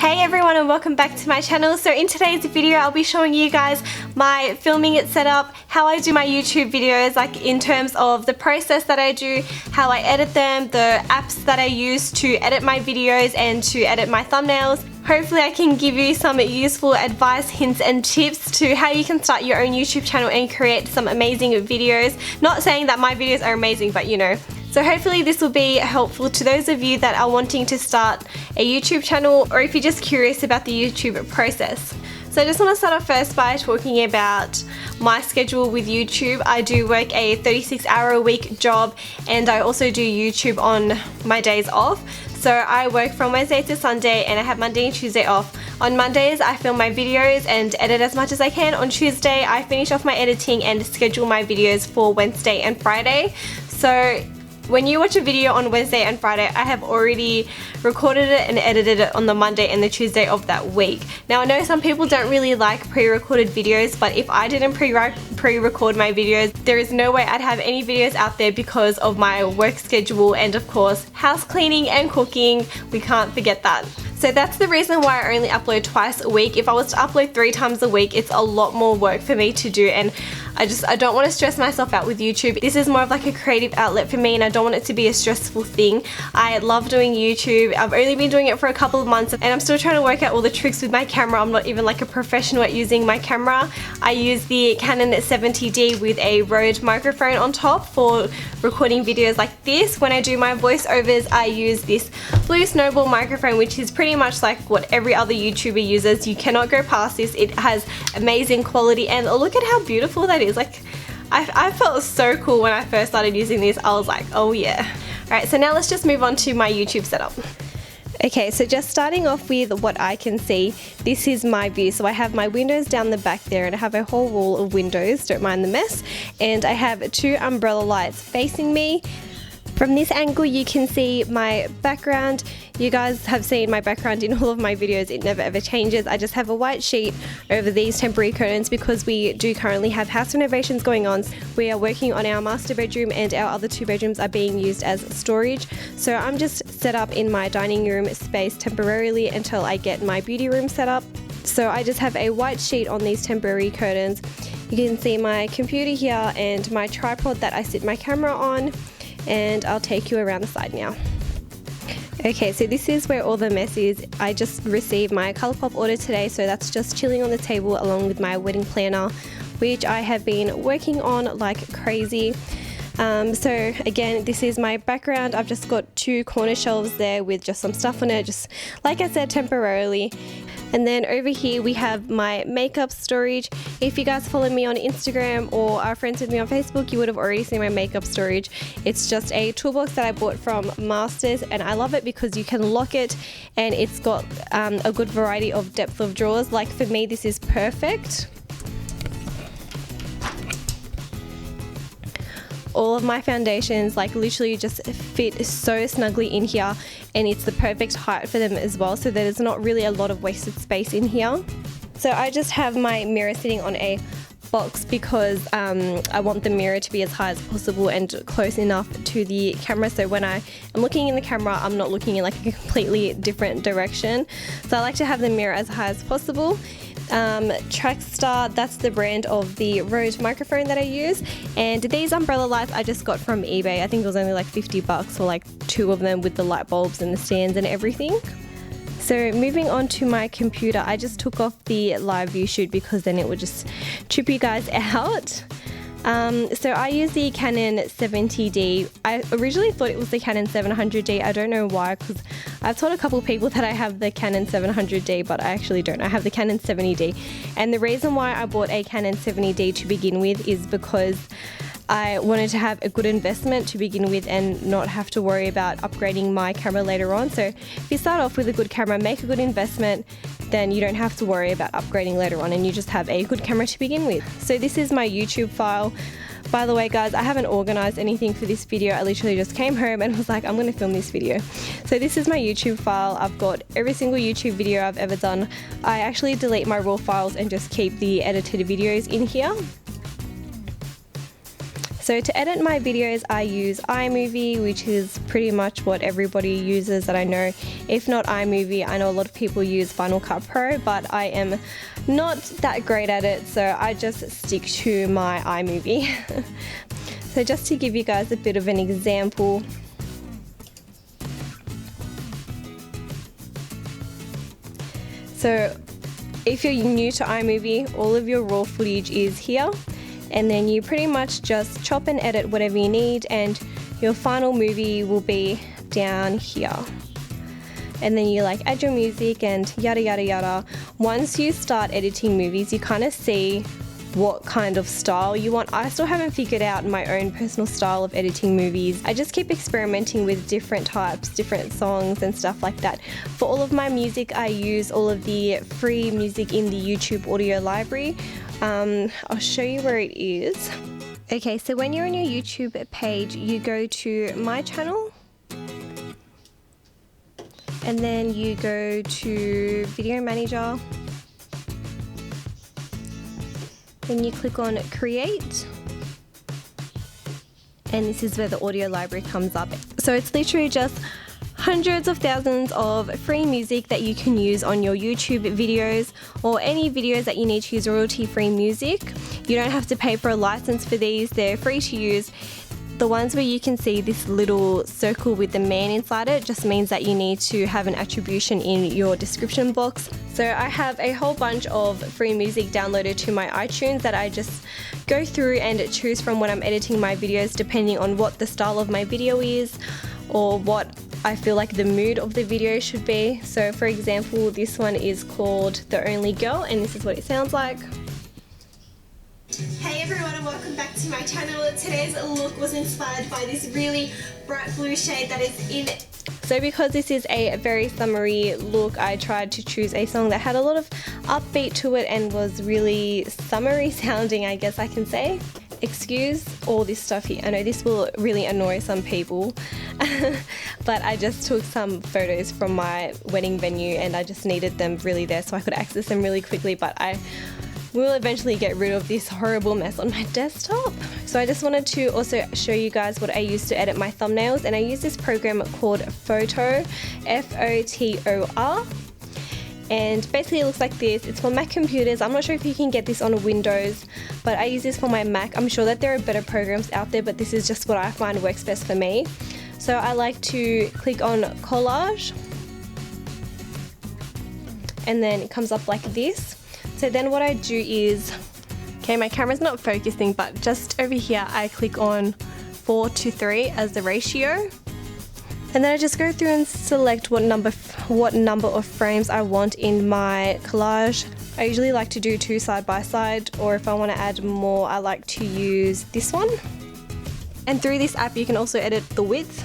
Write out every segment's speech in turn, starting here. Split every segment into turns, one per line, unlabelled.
Hey everyone, and welcome back to my channel. So in today's video I'll be showing you guys my filming it setup, how I do my YouTube videos, like in terms of the process that I do, how I edit them, the apps that I use to edit my videos and to edit my thumbnails. Hopefully I can give you some useful advice, hints and tips to how you can start your own YouTube channel and create some amazing videos. Not saying that my videos are amazing, but you know. So hopefully this will be helpful to those of you that are wanting to start a YouTube channel, or if you're just curious about the YouTube process. So I just want to start off first by talking about my schedule with YouTube. I do work a 36-hour-a-week job, and I also do YouTube on my days off. So I work from Wednesday to Sunday, and I have Monday and Tuesday off. On Mondays I film my videos and edit as much as I can. On Tuesday I finish off my editing and schedule my videos for Wednesday and Friday. So when you watch a video on Wednesday and Friday, I have already recorded it and edited it on the Monday and the Tuesday of that week. Now I know some people don't really like pre-recorded videos, but if I didn't pre-record my videos, there is no way I'd have any videos out there because of my work schedule and of course house cleaning and cooking. We can't forget that. So that's the reason why I only upload twice a week. If I was to upload 3 times a week, it's a lot more work for me to do, and I don't want to stress myself out with YouTube. This is more of like a creative outlet for me, and I don't want it to be a stressful thing. I love doing YouTube. I've only been doing it for a couple of months, and I'm still trying to work out all the tricks with my camera. I'm not even like a professional at using my camera. I use the Canon 70D with a Rode microphone on top for recording videos like this. When I do my voiceovers, I use this Blue Snowball microphone, which is pretty much like what every other YouTuber uses. You cannot go past this. It has amazing quality, and look at how beautiful that is. Like, I felt so cool when I first started using this. I was like, oh yeah. Alright, so now let's just move on to my YouTube setup. Okay, so just starting off with what I can see, this is my view. So I have my windows down the back there, and I have a whole wall of windows, don't mind the mess, and I have 2 umbrella lights facing me. From this angle you can see my background. You guys have seen my background in all of my videos. It never ever changes. I just have a white sheet over these temporary curtains because we do currently have house renovations going on. We are working on our master bedroom, and our other 2 bedrooms are being used as storage. So I'm just set up in my dining room space temporarily until I get my beauty room set up. So I just have a white sheet on these temporary curtains. You can see my computer here and my tripod that I sit my camera on. And I'll take you around the side now. Okay, so this is where all the mess is. I just received my Colourpop order today, so that's just chilling on the table along with my wedding planner, which I have been working on like crazy. So again, this is my background. I've just got 2 corner shelves there with just some stuff on it, just like I said, temporarily. And then over here we have my makeup storage. If you guys follow me on Instagram or are friends with me on Facebook, you would have already seen my makeup storage. It's just a toolbox that I bought from Masters, and I love it because you can lock it, and it's got a good variety of depth of drawers. Like for me, this is perfect. All of my foundations like literally just fit so snugly in here, and it's the perfect height for them as well, so there's not really a lot of wasted space in here. So I just have my mirror sitting on a box because I want the mirror to be as high as possible and close enough to the camera, so when I am looking in the camera I'm not looking in like a completely different direction. So I like to have the mirror as high as possible. Trackstar, that's the brand of the Rode microphone that I use, and these umbrella lights I just got from eBay. I think it was only like 50 bucks for like 2 of them with the light bulbs and the stands and everything. So moving on to my computer, I just took off the live view shoot because then it would just trip you guys out. So I use the Canon 70D. I originally thought it was the Canon 700D. I don't know why, because I've told a couple of people that I have the Canon 700D, but I actually don't. I have the Canon 70D. And the reason why I bought a Canon 70D to begin with is because I wanted to have a good investment to begin with and not have to worry about upgrading my camera later on. So if you start off with a good camera, make a good investment, then you don't have to worry about upgrading later on, and you just have a good camera to begin with. So this is my YouTube file. By the way guys, I haven't organized anything for this video. I literally just came home and was like, I'm going to film this video. So this is my YouTube file. I've got every single YouTube video I've ever done. I actually delete my raw files and just keep the edited videos in here. So to edit my videos, I use iMovie, which is pretty much what everybody uses that I know. If not iMovie, I know a lot of people use Final Cut Pro, but I am not that great at it, so I just stick to my iMovie. So just to give you guys a bit of an example, so if you're new to iMovie, all of your raw footage is here, and then you pretty much just chop and edit whatever you need, and your final movie will be down here. And then you like add your music and yada yada yada. Once you start editing movies, you kind of see what kind of style you want. I still haven't figured out my own personal style of editing movies. I just keep experimenting with different types, different songs and stuff like that. For all of my music, I use all of the free music in the YouTube audio library. I'll show you where it is. Okay, so when you're on your YouTube page, you go to My Channel, and then you go to Video Manager, then you click on Create, and this is where the audio library comes up. So it's literally just hundreds of thousands of free music that you can use on your YouTube videos, or any videos that you need to use royalty-free music. You don't have to pay for a license for these, they're free to use. The ones where you can see this little circle with the man inside it just means that you need to have an attribution in your description box. So I have a whole bunch of free music downloaded to my iTunes that I just go through and choose from when I'm editing my videos, depending on what the style of my video is or what I feel like the mood of the video should be. So for example, this one is called The Only Girl, and this is what it sounds like. Hey everyone, and welcome back to my channel. Today's look was inspired by this really bright blue shade that is in it. So because this is a very summery look, I tried to choose a song that had a lot of upbeat to it and was really summery sounding, I guess I can say. Excuse all this stuff here. I know this will really annoy some people, but I just took some photos from my wedding venue and I just needed them really there so I could access them really quickly, but I will eventually get rid of this horrible mess on my desktop. So I just wanted to also show you guys what I use to edit my thumbnails, and I use this program called Photor, F-O-T-O-R. And basically it looks like this. It's for Mac computers. I'm not sure if you can get this on Windows, but I use this for my Mac. I'm sure that there are better programs out there, but this is just what I find works best for me. So I like to click on Collage, and then it comes up like this. So then what I do is, okay, my camera's not focusing, but just over here I click on 4:3 as the ratio. And then I just go through and select what number of frames I want in my collage. I usually like to do 2 side by side, or if I want to add more, I like to use this one. And through this app you can also edit the width.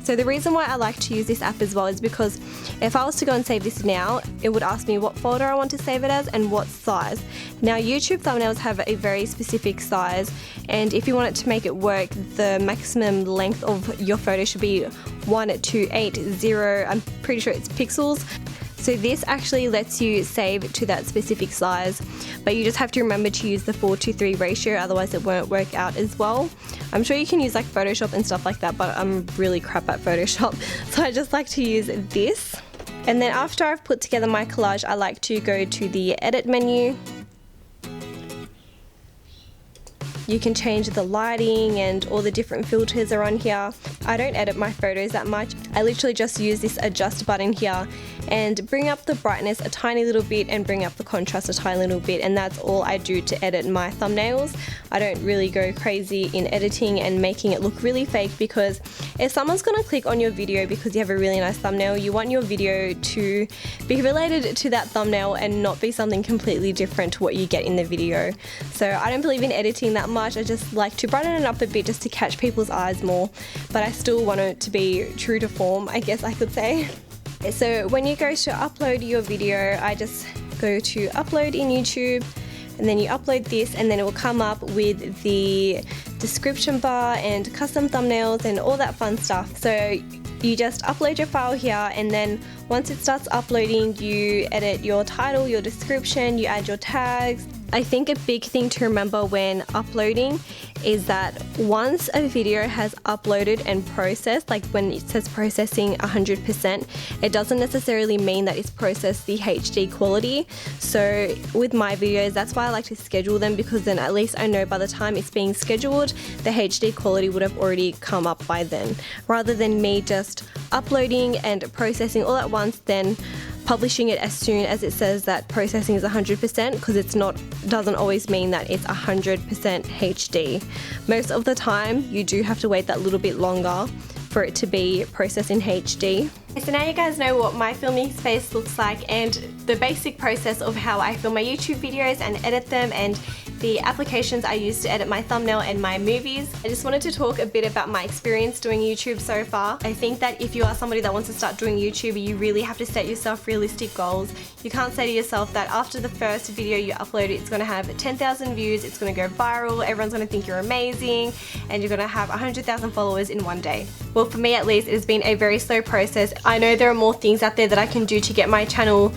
So the reason why I like to use this app as well is because if I was to go and save this now, it would ask me what folder I want to save it as and what size. Now YouTube thumbnails have a very specific size, and if you want it to make it work, the maximum length of your photo should be 1280, I'm pretty sure it's pixels. So this actually lets you save to that specific size, but you just have to remember to use the 4:3 ratio, otherwise it won't work out as well. I'm sure you can use like Photoshop and stuff like that, but I'm really crap at Photoshop, so I just like to use this. And then after I've put together my collage, I like to go to the edit menu. You can change the lighting and all the different filters are on here. I don't edit my photos that much. I literally just use this adjust button here and bring up the brightness a tiny little bit and bring up the contrast a tiny little bit, and that's all I do to edit my thumbnails. I don't really go crazy in editing and making it look really fake, because if someone's gonna click on your video because you have a really nice thumbnail, you want your video to be related to that thumbnail and not be something completely different to what you get in the video. So I don't believe in editing that much. I just like to brighten it up a bit just to catch people's eyes more, but I still want it to be true to form, I guess I could say. So when you go to upload your video, I just go to upload in YouTube, and then you upload this, and then it will come up with the description bar and custom thumbnails and all that fun stuff. So you just upload your file here, and then once it starts uploading, you edit your title, your description, you add your tags. I think a big thing to remember when uploading is that once a video has uploaded and processed, like when it says processing 100%, it doesn't necessarily mean that it's processed the HD quality. So with my videos, that's why I like to schedule them, because then at least I know by the time it's being scheduled, the HD quality would have already come up by then, rather than me just uploading and processing all at once, then publishing it as soon as it says that processing is 100%, because it's not, doesn't always mean that it's 100% HD. Most of the time you do have to wait that little bit longer for it to be processed in HD. So now you guys know what my filming space looks like and the basic process of how I film my YouTube videos and edit them, and the applications I use to edit my thumbnail and my movies. I just wanted to talk a bit about my experience doing YouTube so far. I think that if you are somebody that wants to start doing YouTube, you really have to set yourself realistic goals. You can't say to yourself that after the first video you upload, it's going to have 10,000 views, it's going to go viral, everyone's going to think you're amazing, and you're going to have 100,000 followers in one day. Well, for me at least, it has been a very slow process. I know there are more things out there that I can do to get my channel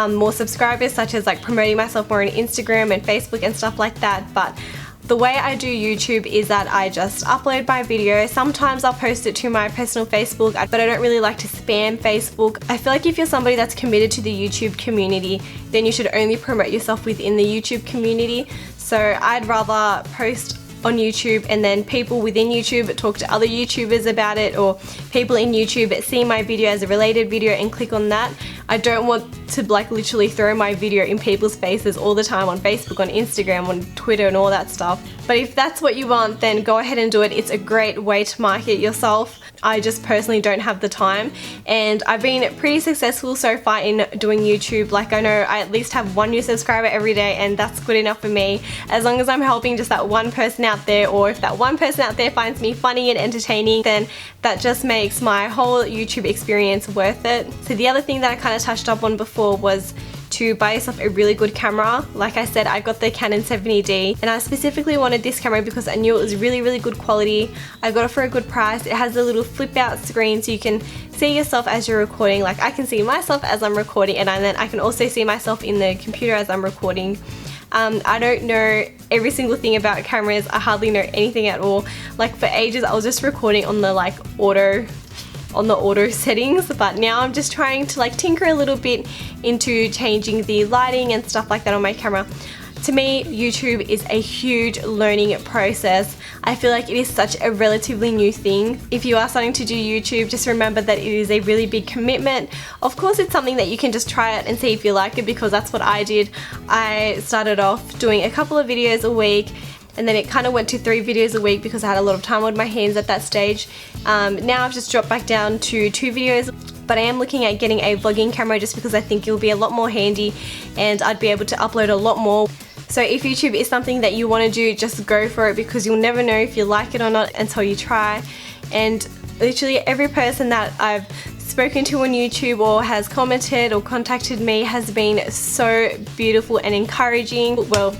more subscribers, such as like promoting myself more on Instagram and Facebook and stuff like that, but the way I do YouTube is that I just upload my video. Sometimes I'll post it to my personal Facebook, but I don't really like to spam Facebook. I feel like if you're somebody that's committed to the YouTube community, then you should only promote yourself within the YouTube community. So I'd rather post on YouTube and then people within YouTube talk to other YouTubers about it, or people in YouTube see my video as a related video and click on that. I don't want to like literally throw my video in people's faces all the time on Facebook, on Instagram, on Twitter and all that stuff. But if that's what you want, then go ahead and do it. It's a great way to market yourself. I just personally don't have the time, and I've been pretty successful so far in doing YouTube. Like, I know I at least have 1 new subscriber every day, and that's good enough for me. As long as I'm helping just that one person out there, or if that one person out there finds me funny and entertaining, then that just makes my whole YouTube experience worth it. So the other thing that I kind of touched up on before was to buy yourself a really good camera. Like I said, I got the Canon 70D, and I specifically wanted this camera because I knew it was really good quality. I got it for a good price. It has a little flip out screen so you can see yourself as you're recording. Like, I can see myself as I'm recording, and then I can also see myself in the computer as I'm recording. I don't know every single thing about cameras. I hardly know anything at all. Like, for ages I was just recording on the auto settings, but now I'm just trying to like tinker a little bit into changing the lighting and stuff like that on my camera. To me, YouTube is a huge learning process. I feel like it is such a relatively new thing. If you are starting to do YouTube, just remember that it is a really big commitment. Of course, it's something that you can just try it and see if you like it, because that's what I did. I started off doing a couple of videos a week, and then it kind of went to 3 videos a week because I had a lot of time on my hands at that stage. Now I've just dropped back down to 2 videos, but I am looking at getting a vlogging camera just because I think it'll be a lot more handy and I'd be able to upload a lot more. So if YouTube is something that you want to do, just go for it, because you'll never know if you like it or not until you try. And literally every person that I've spoken to on YouTube or has commented or contacted me has been so beautiful and encouraging. Well,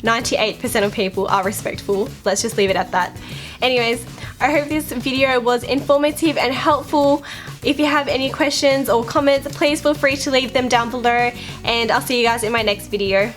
98% of people are respectful. Let's just leave it at that. Anyways, I hope this video was informative and helpful. If you have any questions or comments, please feel free to leave them down below, and I'll see you guys in my next video.